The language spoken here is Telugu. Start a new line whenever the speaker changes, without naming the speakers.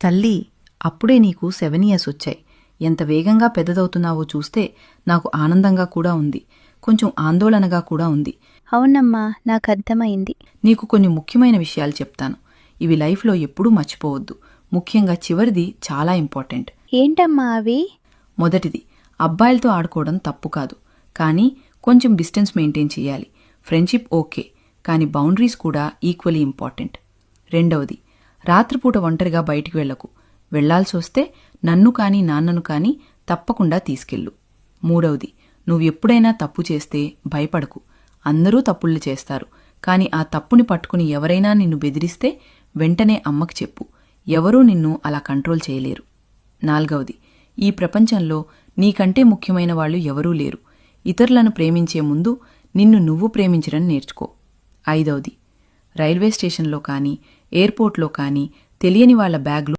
తల్లీ, అప్పుడే నీకు 7 ఇయర్స్ వచ్చాయి. ఎంత వేగంగా పెద్దదవుతున్నావో చూస్తే నాకు ఆనందంగా కూడా ఉంది, కొంచెం ఆందోళనగా కూడా ఉంది.
అవునమ్మా, నాకర్థమైంది.
నీకు కొన్ని ముఖ్యమైన విషయాలు చెప్తాను. ఇవి లైఫ్లో ఎప్పుడూ మర్చిపోవద్దు. ముఖ్యంగా చివరిది చాలా ఇంపార్టెంట్.
ఏంటమ్మా అవి?
మొదటిది, అబ్బాయిలతో ఆడుకోవడం తప్పు కాదు, కానీ కొంచెం డిస్టెన్స్ మెయింటైన్ చేయాలి. ఫ్రెండ్షిప్ ఓకే, కానీ బౌండరీస్ కూడా ఈక్వలీ ఇంపార్టెంట్. రెండవది, రాత్రిపూట ఒంటరిగా బయటికి వెళ్లకు. వెళ్లాల్సొస్తే నన్ను కానీ నాన్నను కానీ తప్పకుండా తీసుకెళ్ళు. మూడవది, నువ్వెప్పుడైనా తప్పు చేస్తే భయపడకు. అందరూ తప్పుళ్ళు చేస్తారు, కానీ ఆ తప్పుని పట్టుకుని ఎవరైనా నిన్ను బెదిరిస్తే వెంటనే అమ్మకి చెప్పు. ఎవరూ నిన్ను అలా కంట్రోల్ చేయలేరు. నాలుగవది, ఈ ప్రపంచంలో నీకంటే ముఖ్యమైన వాళ్ళు ఎవరూ లేరు. ఇతరులను ప్రేమించే ముందు నిన్ను నువ్వు ప్రేమించడం నేర్చుకో. ఐదవది, రైల్వే స్టేషన్లో కానీ ఎయిర్పోర్ట్లో కానీ తెలియని వాళ్ల బ్యాగ్లు